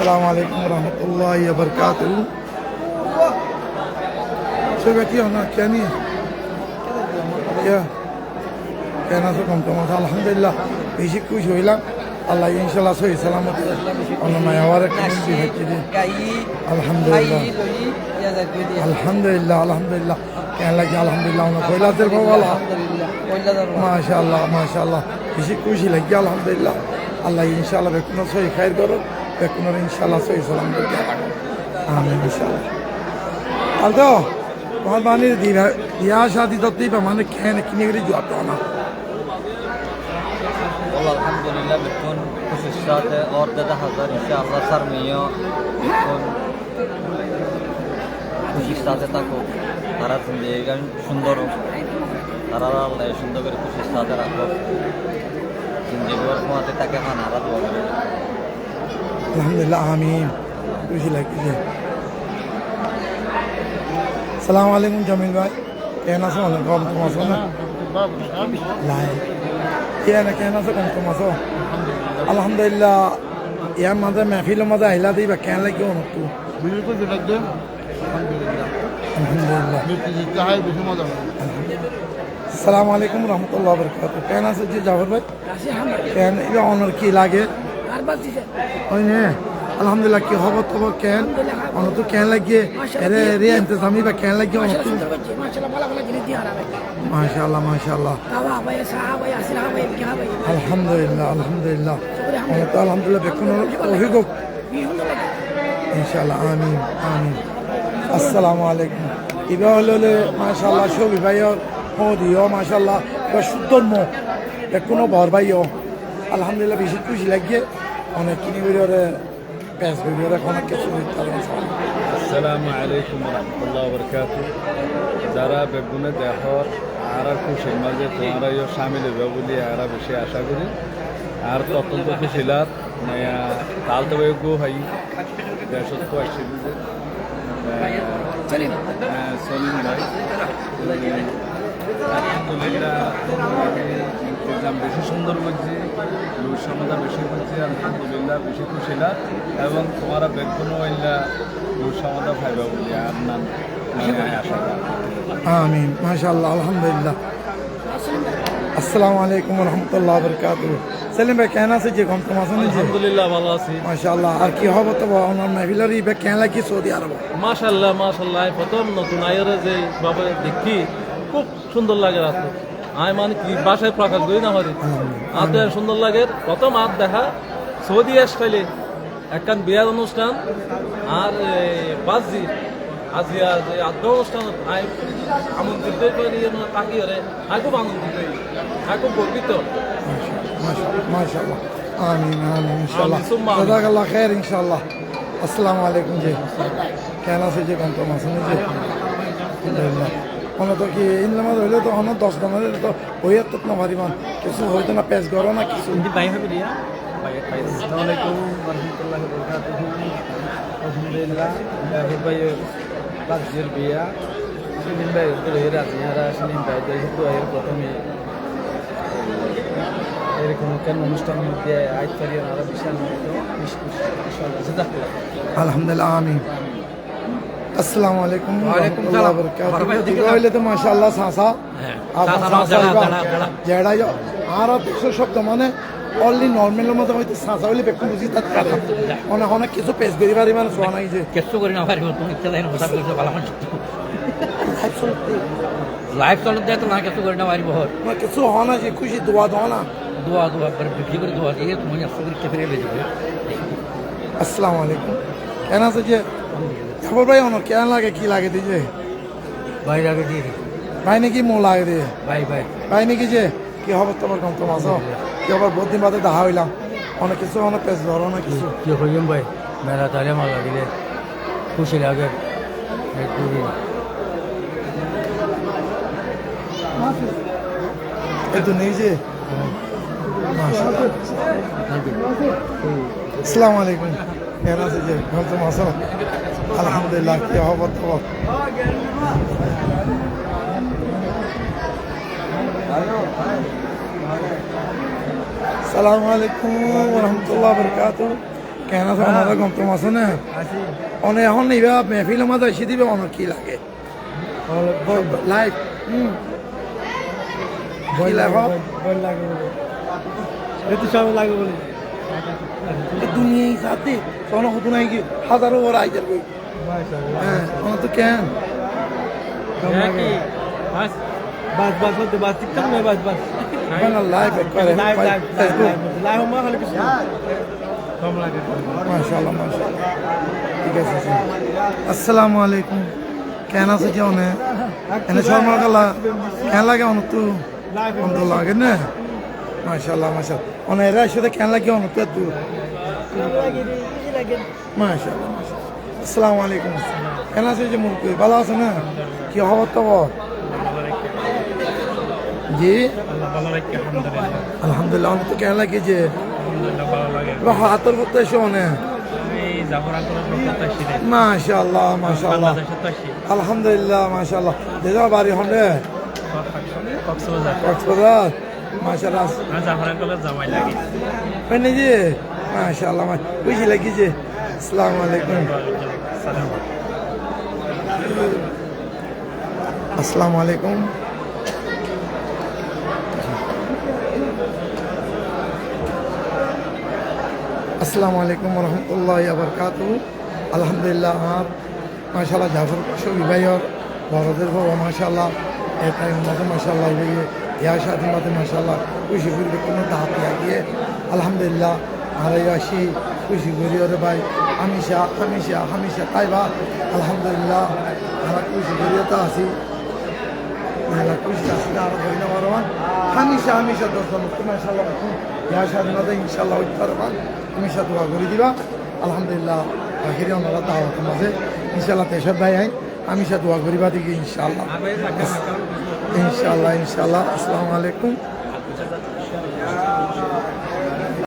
अस्सलाम वालेकुम रहमतुल्लाहि व बरकातहू। सुबह क्या होना क्या नहीं है क्या कहना सो कम तो मसा अल्हम्दुलिल्लाह बेशि खुश होइला अल्लाह इंशाल्लाह सही सलामत और नया वार कमेंट भी है अल्हम्दुलिल्लाह अल्हम्दुलिल्लाह अल्हम्दुलिल्लाह कहने लगे अल्हम्दुलिल्लाह उन्हें कोयला तेरे वाला माशाल्लाह बेशि खुशी लगी अल्हम्दुलिल्लाह अल्लाह इंशाल्लाह बेकुना सही खैर करो बेकुना इंशाल्लाह सही सलामत आमीन इंशाल्लाह अल्तो बहुत बानी दिया शादी तो तीन माने कहने किन्हीं की जवाब दो ना अल्हम्दुलिल्लाह बिल्कुल खुश साथ है और दादा हज़ार इंशाअल्लाह सर में यो खुशी साथ ताको तारा जिंदगी का सुंदर हो तारा अल्लाह सुंदर कर खुशी साथ रखो जिंदगी और माते ताके खाना रात हो अल्हम्दुलिल्लाह आमीन खुशी लगी है सलाम वालेकुम जमील भाई कहना सो कौन तुम सो ना लाए क्या ना कहना सो कौन तुम सो अल्हम्दुलिल्लाह यार मज़ा महफिल मज़ा हिला दी कहने लगे हो तू बिल्कुल लगे अल्हम्दुलिल्लाह अस्सलाम वालेकुम रहमतुल्लाहि व बरकातहू कहना सो जी जाफर भाई कहने ये ऑनर की लागे ओए ने अल्हम्दुलिल्लाह की खबर तो कहन और तो कहने लगे अरे रे इंतजामी पे कहने लगे और तू माशाल्लाह माशाल्लाह अल्हम्दुलिल्लाह अल्हम्दुलिल्लाह और तो अल्हम्दुलिल्लाह बेकुन ओही को इंशाल्लाह आमीन आमीन अस्सलामु अलैकुम इबा হলে মাশাআল্লাহ শোভি ভাইও হদিও মাশাআল্লাহ শুদ্ধমো বেকুনো ভর ভাইও আলহামদুলিল্লাহ বেশি খুশি লাগে অনেক কিনি করে পেস করে অনেক কিছু হইতে পারে আসসালামু আলাইকুম ওয়া রাহমাতুল্লাহি ওয়া বারাকাতুহু যারা বেগুনে দেখর আর খুশির মাঝে তোমরা ইও শামিল হবে বলে আর বেশি আশা করি আর অত্যন্ত খুশিলার নয়া কাল তো গো হই দেশত তো আসছে সলিম ভাই আলহামদুলিল্লাহ ইন্তজাম বেশি সুন্দর করছে লোক সমাধান বেশি করছে আলহামদুলিল্লাহ বেশি খুশিলা এবং তোমারা বেগুনও ইল্লা লোক সমাধান পাইবা বলে আর নাম আশা आमीन माशाल्लाह अल्हम्दुलिल्लाह अस्सलाम वालेकुम व रहमतुल्लाहि व बरकातहू সেলিম ভাই কেন আছে যে কম তোমার শুনে আলহামদুলিল্লাহ ভালো আছি মাশাআল্লাহ আর কি হবে তো ওনার মেহফিলের ইবে কেন লাগি সৌদি আরব মাশাআল্লাহ প্রথম নতুন আয়ের যে বাবা দেখি খুব সুন্দর লাগে রাস্তা আমি মানে কি বাসায় প্রকাশ করি না হরি আতে সুন্দর লাগে প্রথম আত দেখা সৌদি আসলে একখান বিয়ার অনুষ্ঠান আর বাজি আজিয়া যে আদ্য অনুষ্ঠান আমি আমন্ত্রিত করি তাকি হরে আমি খুব আনন্দিত আমি খুব গর্বিত माशाल्लाह आमीन आमीन इंशाल्लाह जज़ाकल्लाह खैर इंशाल्लाह अस्सलाम वालेकुम जी कहना से जे कौन तो मासूम जी अल्हम्दुलिल्लाह ono to ki in namaz hole to ono 10 namaz to hoye to na bhari man kisu hoyto na pes goro na kisu indi bhai hobe dia bhai আসসালামু আলাইকুম ওয়া রাহমাতুল্লাহি ওয়া বারাকাতুহু আলহামদুলিল্লাহ ভাই বাজির বিয়া সেদিন ভাই তো এর আজিয়ারা সেদিন ভাই তো এর প্রথমে এরকম কেন অনুষ্ঠানের মধ্যে আইত পারি আমরা বিশাল अल्हम्दुलिल्लाह आमीन अस्सलाम वालेकुम व रहमतुल्लाहि व बरकातहू होइले तो माशाल्लाह सासा जेड़ा जो आरा 100 শব্দ মানে অনলি নরমাল মতো হইতে সাসা হইলে বেকু বুঝি তাত পারে অনেক কিছু পেশ করি পারি মানে সোয়া নাই যে কিছু করি না পারি তুমি ইচ্ছা দেন কথা বলতে ভালো মানে লাইভ চলতে তো না কিছু করি না পারি বহুত না কিছু হয় না যে খুশি দোয়া দাও না দোয়া पर बिक्री कर दो ये तुम ने असर के फिर ले जाओ अस्सलाम वालेकुम कहना से जे खबर भाई ono क्या लागे की लागे दीजिए भाई लागे दी भाई ने की मुंह लागे दे भाई ने की যে কি হবে তোমার কম তো মাসো কি আবার বহুত দিন বাদে দেখা হইলাম অনেক কিছু অনেক পেস ধরো না কিছু কি কইম ভাই মেরা তালে মাল লাগিলে খুশি লাগে একটু এই তো নেই যে अस्सलाम वालेकुम कहना से जे कम तो मासो अल्हम्दुलिल्लाह কি হবে তো अस्सलाम वालेकुम व रहमतुल्लाहि व बरकातहू কেন আছে ওনারা গন্তম আছে না অনেক এখন নিবা মেহফিলের মাঝে এসে দিবে অনেক কি লাগে লাইফ কি লাগে দুনিয়ায় সাথে সোনা হতো নাই কি হাজারো ওর আইজার বই হ্যাঁ ওনা তো কেন বাস বাস হতে বাস টিকটক में বাস বাস লাইভ করে ফেসবুক লাইভ মা খালি কিছু কম লাগে মাশাআল্লাহ মাশাআল্লাহ ঠিক আছে আসসালামু আলাইকুম কেন আছে কি অনে এনে শর্মা কালা কেন লাগে অন তো অন তো লাগে না মাশাআল্লাহ মাশাআল্লাহ অনে এর সাথে কেন লাগে অন তো তো মাশাআল্লাহ মাশাআল্লাহ আসসালামু আলাইকুম কেন আছে যে মুরগি ভালো আছে না কি খবর খবর জি আলহামদুলিল্লাহ অনেক তো কেন লাগে যে হাতের করতে শোনে মাশাআল্লাহ মাশাআল্লাহ আলহামদুলিল্লাহ মাশাআল্লাহ দেদার বাড়ি হন্ডে কক্সবাজার মাশাআল্লাহ পেনে জি মাশাআল্লাহ বুঝি লাগি যে আসসালামু আলাইকুম আসসালামু আলাইকুম আসসালামু আলাইকুম রহমতুল্লাহ বরকাতুহু আলহামদুলিল্লাহ মাশাআল্লাহ জাফর শফি ভাইয়ের বড়দের বাবা মাশাআল্লাহ এটাই মতো মাশাআল্লাহ ইয়া সাথে মতো মাশাআল্লাহ খুশি করি কোনো দাঁত লাগিয়ে আলহামদুলিল্লাহ আর আসি খুশি করি ওরে ভাই হামেশা হামেশা হামেশা তাই বা আলহামদুলিল্লাহ আমরা খুশি করিও তো আসি খুশি আসি আরো করি না বরবান হামেশা হামেশা দর্শন মাশাআল্লাহ ইয়া সাথে মতো ইনশাআল্লাহ হইতে পারবান হামেশা দোয়া করে দিবা আলহামদুলিল্লাহ আখিরে ওনারা দাওয়াত মাঝে ইনশাআল্লাহ তেসব ভাই আই হামেশা দোয়া করিবা দিকে ইনশাআল্লাহ ইনশাআল্লাহ ইনশাআল্লাহ আসসালামু আলাইকুম